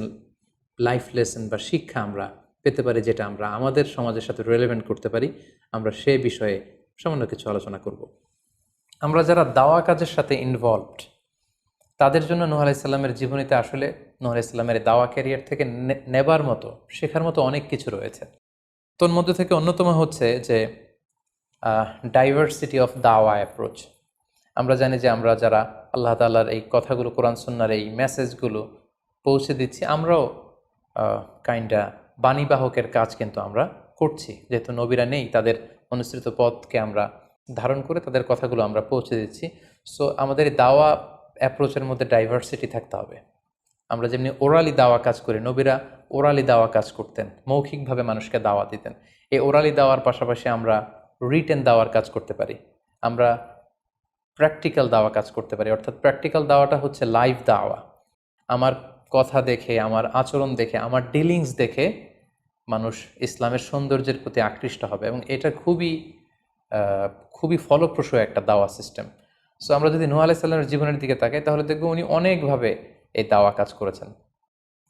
লাইফ লেসন বা শিক্ষা আমরা পেতে পারি যেটা আমরা আমাদের সমাজের সাথে রেলেভেন্ট করতে পারি, আমরা সে বিষয়ে সামান্য কিছু আলোচনা করব। আমরা যারা দাওয়া কাজের সাথে ইনভলভড, তাদের জন্য নূহ আলাইহিস সালামের জীবনীতে আসলে নূহ আলাইহিস সালামের দাওয়া ক্যারিয়ার থেকে নেবার মতো, শেখার মতো অনেক কিছু রয়েছে। তোর মধ্যে থেকে অন্যতম হচ্ছে যে ডাইভার্সিটি অফ দাওয়া অ্যাপ্রোচ। আমরা জানি যে আমরা যারা আল্লাহ তাআলার এই কথাগুলো, কোরআন সুন্নাহর এই মেসেজগুলো পৌঁছে দিচ্ছি, আমরাও কাইন্ডা বাণীবাহকের কাজ কিন্তু আমরা করছি। যেহেতু নবীরা নেই, তাদের অনুসৃত পথকে আমরা ধারণ করে তাদের কথাগুলো আমরা পৌঁছে দিচ্ছি। সো আমাদের এই দাওয়া অ্যাপ্রোচের মধ্যে ডাইভার্সিটি থাকতে হবে। আমরা যেমনি ওরালি দাওয়া কাজ করি, নবীরা ওরালি দাওয়া কাজ করতেন, মৌখিকভাবে মানুষকে দাওয়া দিতেন। এই ওরালি দাওয়ার পাশাপাশি আমরা রিটেন দাওয়ার কাজ করতে পারি, আমরা প্র্যাকটিক্যাল দাওয়া কাজ করতে পারি। অর্থাৎ প্র্যাকটিক্যাল দাওয়াটা হচ্ছে লাইভ দাওয়া। আমার কথা দেখে, আমার আচরণ দেখে, আমার ডিলিংস দেখে মানুষ ইসলামের সৌন্দর্যের প্রতি আকৃষ্ট হবে, এবং এটা খুবই ফলপ্রসূ একটা দাওয়া সিস্টেম। সো আমরা যদি নূহ আলাইহিস সালামের জীবনের দিকে তাকাই, তাহলে দেখব উনি অনেকভাবে এই দাওয়া কাজ করেছেন।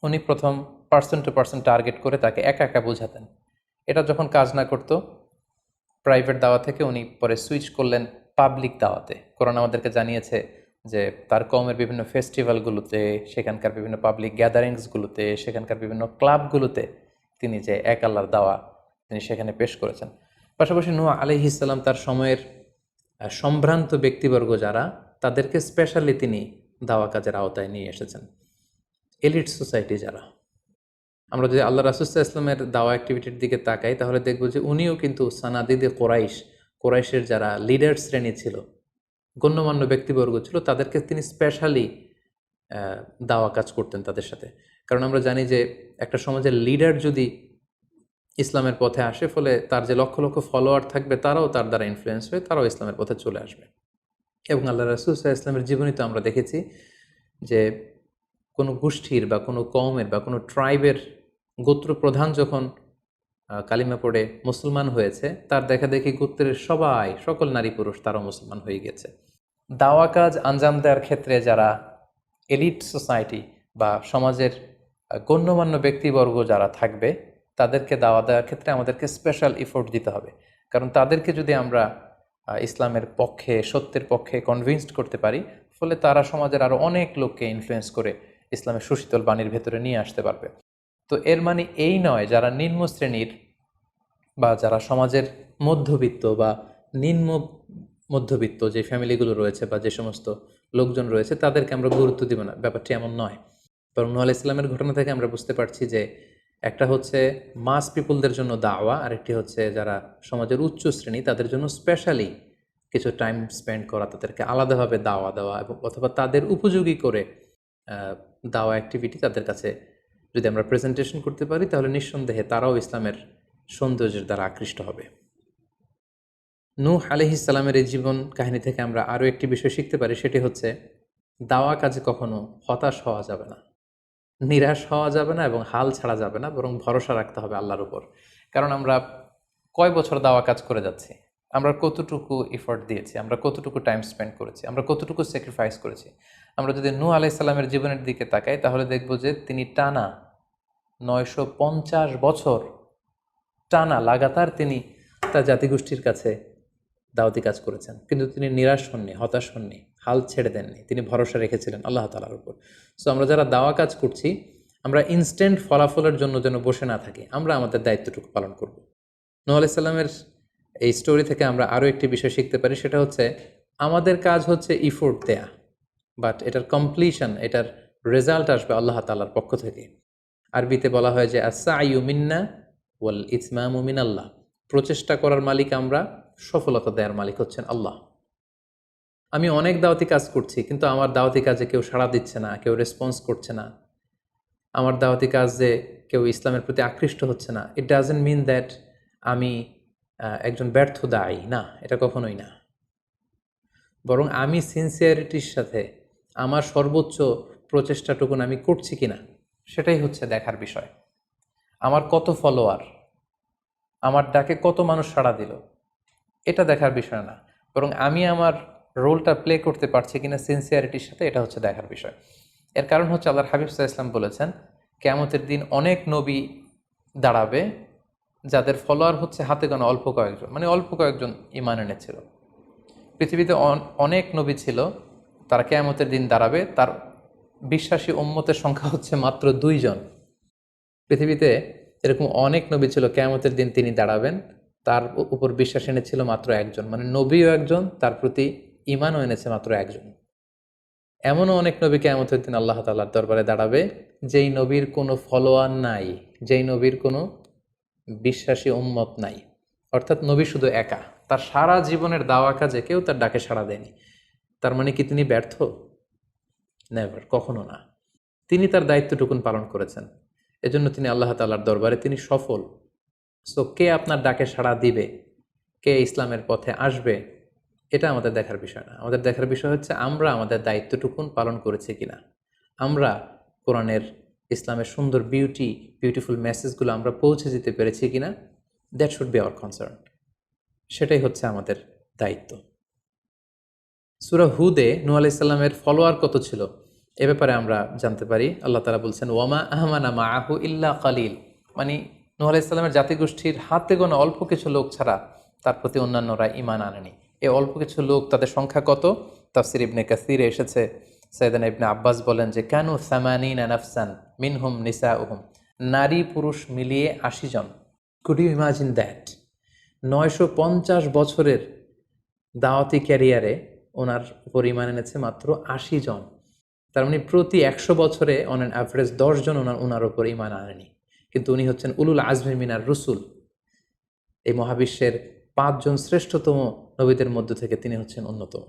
উনি প্রথম পার্সন টু পার্সন টার্গেট করে তাকে একা একা বোঝাতেন। এটা যখন কাজ না করতো, প্রাইভেট দাওয়া থেকে উনি পরে সুইচ করলেন পাবলিক দাওয়াতে। কোরআন আমাদেরকে জানিয়েছে যে তার কওমের বিভিন্ন ফেস্টিভ্যালগুলোতে, সেখানকার বিভিন্ন পাবলিক গ্যাদারিংসগুলোতে, সেখানকার বিভিন্ন ক্লাবগুলোতে তিনি যে এক আল্লাহর দাওয়া তিনি সেখানে পেশ করেছেন। পাশাপাশি নূহ আলাইহিস সালাম তার সময়ের সম্ভ্রান্ত ব্যক্তিবর্গ যারা, তাদেরকে স্পেশালি তিনি দাওয়া কাজের আওতায় নিয়ে এসেছেন। এলিট সোসাইটি যারা, আমরা যদি আল্লাহ রাসূল সাল্লাল্লাহু আলাইহি ওয়াসাল্লামের দাওয়া অ্যাক্টিভিটির দিকে তাকাই, তাহলে দেখব যে উনিও কিন্তু সানাদিদে কোরাইশের যারা লিডার শ্রেণী ছিল, গণ্যমান্য ব্যক্তিবর্গ ছিল, তাদেরকে তিনি স্পেশালি দাওয়া কাজ করতেন তাদের সাথে। কারণ আমরা জানি যে একটা সমাজের লিডার যদি ইসলামের পথে আসে, ফলে তার যে লক্ষ লক্ষ ফলোয়ার থাকবে, তারাও তার দ্বারা ইনফ্লুয়েন্স হয়ে তারাও ইসলামের পথে চলে আসবে। এবং আল্লাহ রাসূল সাল্লাল্লাহু আলাইহি ওয়াসাল্লামের জীবনীতে আমরা দেখেছি যে কোনো গোষ্ঠীর বা কোনো কওমের বা কোনো ট্রাইবের গোত্র প্রধান যখন কালিমা পড়ে মুসলমান হয়েছে, তার দেখা দেখি গোত্রের সকল নারী পুরুষ তারাও মুসলমান হয়ে গেছে। দাওয়া কাজ আঞ্জাম দেওয়ার ক্ষেত্রে যারা এলিট সোসাইটি বা সমাজের গণ্যমান্য ব্যক্তিবর্গ যারা থাকবে, তাদেরকে দাওয়া দেওয়ার ক্ষেত্রে আমাদেরকে স্পেশাল এফোর্ট দিতে হবে। কারণ তাদেরকে যদি আমরা ইসলামের পক্ষে, সত্যের পক্ষে কনভিন্সড করতে পারি, ফলে তারা সমাজের আরও অনেক লোককে ইনফ্লুয়েন্স করে ইসলামের সুশীতল বাণীর ভেতরে নিয়ে আসতে পারবে। তো এর মানে এই নয় যারা নিম্ন শ্রেণীর বা যারা সমাজের মধ্যবিত্ত বা নিম্ন মধ্যবিত্ত যে ফ্যামিলিগুলো রয়েছে বা যে সমস্ত লোকজন রয়েছে, তাদেরকে আমরা গুরুত্ব দিব না, ব্যাপারটি এমন নয়। বরং নূহ আলাইহিস সালামের ঘটনা থেকে আমরা বুঝতে পারছি যে একটা হচ্ছে মাস পিপুলদের জন্য দাওয়া, আর একটি হচ্ছে যারা সমাজের উচ্চ শ্রেণী, তাদের জন্য স্পেশালি কিছু টাইম স্পেন্ড করা, তাদেরকে আলাদাভাবে দাওয়া দেওয়া, এবং অথবা তাদের উপযোগী করে দাওয়া অ্যাক্টিভিটি তাদের কাছে যদি আমরা প্রেজেন্টেশন করতে পারি, তাহলে নিঃসন্দেহে তারাও ইসলামের সৌন্দর্যের দ্বারা আকৃষ্ট হবে। নূহ আলাইহিস সালামের এই জীবন কাহিনী থেকে আমরা আরও একটি বিষয় শিখতে পারি, সেটি হচ্ছে দাওয়া কাজে কখনো হতাশ হওয়া যাবে না, নিরাশ হওয়া যাবে না, এবং হাল ছাড়া যাবে না, বরং ভরসা রাখতে হবে আল্লাহর উপর। কারণ আমরা কয় বছর দাওয়া কাজ করে যাচ্ছি, আমরা কতটুকু এফোর্ট দিয়েছি, আমরা কতটুকু টাইম স্পেন্ড করেছি, আমরা কতটুকু স্যাক্রিফাইস করেছি। আমরা যদি নূহ আলাইহিস সালামের জীবনের দিকে তাকাই, তাহলে দেখব যে তিনি টানা 950 বছর টানা লাগাতার তিনি তার জাতিগোষ্ঠীর কাছে দাওয়াতি কাজ করেছেন, কিন্তু তিনি নিরাশ হননি, হতাশ হননি, হাল ছেড়ে দেননি, তিনি ভরসা রেখেছিলেন আল্লাহ তাআলার উপর। সো আমরা যারা দাওয়া কাজ করছি, আমরা ইনস্ট্যান্ট ফলাফলের জন্য যেন বসে না থাকি, আমরা আমাদের দায়িত্বটুকু পালন করব। নূহ আলাইহিস সালামের এই স্টোরি থেকে আমরা আরও একটি বিষয় শিখতে পারি, সেটা হচ্ছে আমাদের কাজ হচ্ছে ইফোর্ট দেয়া, বাট এটার কমপ্লিশন, এটার রেজাল্ট আসবে আল্লাহ তাআলার পক্ষ থেকে। আরবিতে বলা হয় যে আস-সা'য়ু মিন্না ওয়াল ইতমামু মিনাল্লাহ, প্রচেষ্টা করার মালিক আমরা, সফলতা দেওয়ার মালিক হচ্ছেন আল্লাহ। আমি অনেক দাওয়াতি কাজ করছি, কিন্তু আমার দাওয়াতি কাজে কেউ সাড়া দিচ্ছে না, কেউ রেসপন্স করছে না, আমার দাওয়াতি কাজে কেউ ইসলামের প্রতি আকৃষ্ট হচ্ছে না, ইট ডাজন্ট মিন দ্যাট আমি একজন ব্যর্থ দায়ী, না, এটা কখনোই না। বরং আমি সিনসিয়ারিটির সাথে আমার সর্বোচ্চ প্রচেষ্টাটুকুন আমি করছি কিনা, সেটাই হচ্ছে দেখার বিষয়। আমার কত ফলোয়ার, আমার ডাকে কত মানুষ সাড়া দিল, এটা দেখার বিষয় না, বরং আমি আমার রোলটা প্লে করতে পারছি কিনা সিনসিয়ারিটির সাথে, এটা হচ্ছে দেখার বিষয়। এর কারণ হচ্ছে আল্লাহর হাবিব সাল্লাল্লাহু আলাইহি ওয়াসাল্লাম বলেছেন, কিয়ামতের দিন অনেক নবী দাঁড়াবে যাদের ফলোয়ার হচ্ছে হাতে গোনা অল্প কয়েকজন, মানে অল্প কয়েকজন ঈমান এনেছিল। পৃথিবীতে অনেক নবী ছিল, তারা কিয়ামতের দিন দাঁড়াবে, তার বিশ্বাসী উম্মতের সংখ্যা হচ্ছে মাত্র 2 জন। পৃথিবীতে এরকম অনেক নবী ছিল, কিয়ামতের দিন তিনি দাঁড়াবেন, তার উপর বিশ্বাস এনেছিল মাত্র একজন, মানে নবীও একজন, তার প্রতি ঈমানও এনেছে মাত্র একজন। এমনও অনেক নবী কিয়ামতের দিন আল্লাহ তাআলার দরবারে দাঁড়াবে যেই নবীর কোনো ফলোয়ার নাই, যেই নবীর কোনো বিশ্বাসী উম্মত নাই, অর্থাৎ নবী শুধু একা, তার সারা জীবনের দাওয়া কাজে কেউ তার ডাকে সাড়া দেয়নি। তার মানে কি তিনি ব্যর্থ? নেভার, কখনো না। তিনি তার দায়িত্বটুকুন পালন করেছেন, এজন্য তিনি আল্লাহ তাআলার দরবারে তিনি সফল। সো কে আপনার ডাকে সাড়া দিবে, কে ইসলামের পথে আসবে, এটা আমাদের দেখার বিষয় না। আমাদের দেখার বিষয় হচ্ছে আমরা আমাদের দায়িত্বটুকুন পালন করেছি কিনা, আমরা কোরআনের, ইসলামের সুন্দর বিউটিফুল মেসেজগুলো আমরা পৌঁছে দিতে পেরেছি কিনা। That should be hour concern, সেটাই হচ্ছে আমাদের দায়িত্ব। সূরা হুদে নূহ আলাইহিস সালামের ফলোয়ার কত ছিল এ ব্যাপারে আমরা জানতে পারি। আল্লাহ তাআলা বলছেন, ওয়ামা আহমানা মাআহু ইল্লা কালিল, মানে নূহ আলাইহিস সালামের জাতিগোষ্ঠীর হাতে গোনা অল্প কিছু লোক ছাড়া তার প্রতি অন্যান্যরা ঈমান আনেনি। এই অল্প কিছু লোক, তাদের সংখ্যা কত? তাফসির ইবনে কাসিরে এসেছে, সাইয়েদনা ইবনে আব্বাস বলেন যে কানু সামানিনা নাফসান মিনহুম নিসাউহুম, নারী পুরুষ মিলিয়ে 80 জন। Could you imagine that? 950 বছরের দাওয়াতি ক্যারিয়ারে ওনার উপর ঈমান এনেছে মাত্র 80 জন। তার মানে প্রতি 100 বছরে অন অ্যান অ্যাভারেজ 10 জন ওনার উপর ঈমান আনেনি। কিন্তু উনি হচ্ছেন উলুল আজমি মিনার রুসুল, এই মহাবিশ্বের 5 জন শ্রেষ্ঠতম নবীদের মধ্য থেকে তিনি হচ্ছেন অন্যতম।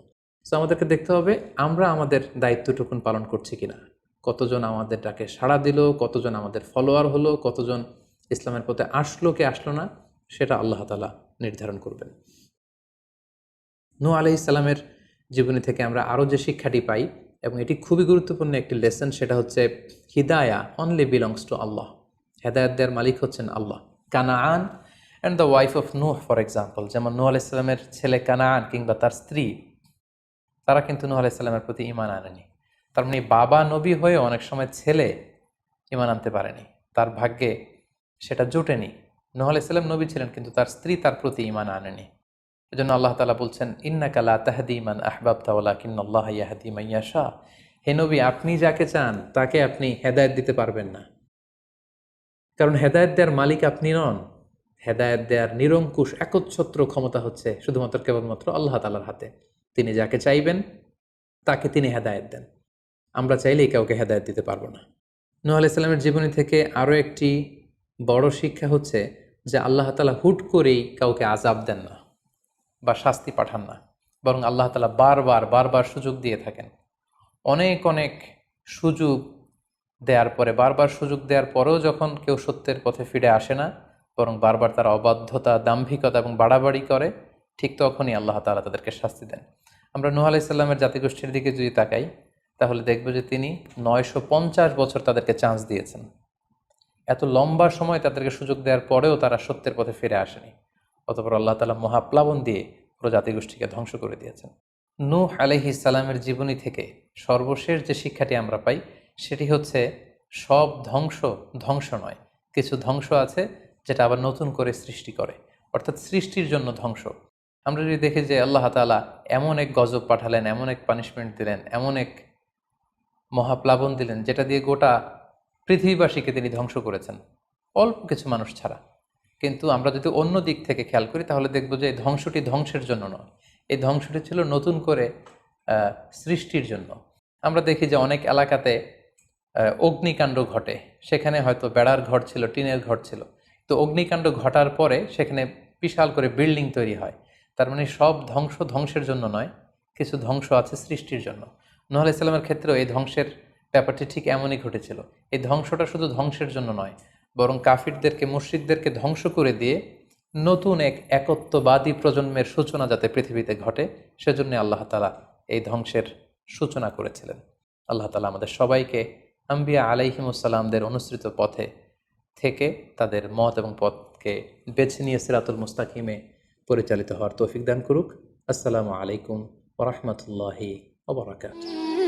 সো আমাদেরকে দেখতে হবে আমরা আমাদের দায়িত্বটুকুন পালন করছি কিনা, কতজন আমাদের ডাকে সাড়া দিল, কতজন আমাদের ফলোয়ার হলো, কতজন ইসলামের পথে আসলো কে আসলো না, সেটা আল্লাহ তাআলা নির্ধারণ করবেন। নূহ আলাইহিস সালামের জীবনী থেকে আমরা আরও যে শিক্ষাটি পাই, এবং এটি খুবই গুরুত্বপূর্ণ একটি লেসন, সেটা হচ্ছে হিদায়া অনলি বিলংস টু আল্লাহ। হেদায়েত দেওয়ার মালিক হচ্ছেন Allah. Canaan and the wife of নূহ ফর এক্সাম্পল, যেমন নূহ আলাইহিস সালামের ছেলে কানাআন কিংবা তার স্ত্রী, তারা কিন্তু নূহ আলাইহিস সালামের প্রতি ঈমান আনেনি। তার মানে বাবা নবী হয়ে অনেক সময় ছেলে ঈমান আনতে পারেনি, তার ভাগ্যে সেটা জোটেনি। নূহ আলাইহিস সালাম নবী ছিলেন, কিন্তু তার স্ত্রী তার প্রতি ঈমান আনেনি। এজন্য আল্লাহ তাআলা বলছেন, ইন্নাকা লা তাহদি মান আহবাবতা ওয়ালাকিন্নাল্লাহা ইয়াহদি মান ইয়াশা, হে নবী আপনি যাকে চান তাকে আপনি হেদায়েত দিতে পারবেন না, কারণ হেদায়েত দেওয়ার মালিক আপনি নন। হেদায়েত দেওয়ার নিরঙ্কুশ একচ্ছত্র ক্ষমতা হচ্ছে শুধুমাত্র কেবলমাত্র আল্লাহ তাআলার হাতে। তিনি যাকে চাইবেন তাকে তিনি হেদায়েত দেন, আমরা চাইলেই কাউকে হেদায়েত দিতে পারবো না। নূহ আলাইহিস সালামের জীবনী থেকে আরও একটি বড় শিক্ষা হচ্ছে যে আল্লাহ তাআলা হুট করেই কাউকে আযাব দেন না বা শাস্তি পাঠান না, বরং আল্লাহ তাআলা বারবার সুযোগ দিয়ে থাকেন। অনেক সুযোগ দেওয়ার পরে, বারবার সুযোগ দেওয়ার পরেও যখন কেউ সত্যের পথে ফিরে আসে না, বরং বারবার তারা অবাধ্যতা, দাম্ভিকতা এবং বাড়াবাড়ি করে, ঠিক তখনই আল্লাহ তাআলা তাদেরকে শাস্তি দেন। আমরা নূহ আলাইহিস সালামের জাতিগোষ্ঠীর দিকে যদি তাকাই, তাহলে দেখব যে তিনি 950 বছর তাদেরকে চান্স দিয়েছেন। এত লম্বা সময় তাদেরকে সুযোগ দেওয়ার পরেও তারা সত্যের পথে ফিরে আসেনি। অতঃপর আল্লাহ তাআলা মহাপ্লাবন দিয়ে পুরো জাতিগোষ্ঠীকে ধ্বংস করে দিয়েছেন। নূহ আলাইহিস সালামের জীবনী থেকে সর্বশেষ যে শিক্ষাটি আমরা পাই, সেটি হচ্ছে সব ধ্বংস নয়, কিছু ধ্বংস আছে যেটা আবার নতুন করে সৃষ্টি করে, অর্থাৎ সৃষ্টির জন্য ধ্বংস। আমরা যদি দেখি যে আল্লাহ তাআলা এমন এক গজব পাঠালেন, এমন এক পানিশমেন্ট দিলেন, এমন এক মহাপ্লাবন দিলেন, যেটা দিয়ে গোটা পৃথিবীবাসীকে তিনি ধ্বংস করেছেন, অল্প কিছু মানুষ ছাড়া। কিন্তু আমরা যদি অন্য দিক থেকে খেয়াল করি, তাহলে দেখব যে এই ধ্বংসটি ধ্বংসের জন্য নয়, এই ধ্বংসটি ছিল নতুন করে সৃষ্টির জন্য। আমরা দেখি যে অনেক এলাকাতে অগ্নিকাণ্ড ঘটে, সেখানে হয়তো বেড়ার ঘর ছিল, টিনের ঘর ছিল, তো অগ্নিকাণ্ড ঘটার পরে সেখানে বিশাল করে বিল্ডিং তৈরি হয়। তার মানে সব ধ্বংসের জন্য নয়, কিছু ধ্বংস আছে সৃষ্টির জন্য। নূহ আলাইহিস সালামের ক্ষেত্রেও এই ধ্বংসের ব্যাপারটি ঠিক এমনই ঘটেছিল। এই ধ্বংসটা শুধু ধ্বংসের জন্য নয়, বরং কাফিরদেরকে, মুশরিকদেরকে ধ্বংস করে দিয়ে নতুন এক একত্ববাদী প্রজন্মের সূচনা যাতে পৃথিবীতে ঘটে, সেজন্য আল্লাহ তাআলা এই ধ্বংসের সূচনা করেছিলেন। আল্লাহ তাআলা আমাদের সবাইকে আম্বিয়া আলাইহিমুসসালামদের অনুসৃত পথে থেকে তাদের মত এবং পথকে বেছে নিয়ে সিরাতুল মুস্তাকিমে পরিচালিত হওয়ার তৌফিক দান করুক। আসসালামু আলাইকুম ওয়া রাহমাতুল্লাহি ওয়া বারাকাতুহু।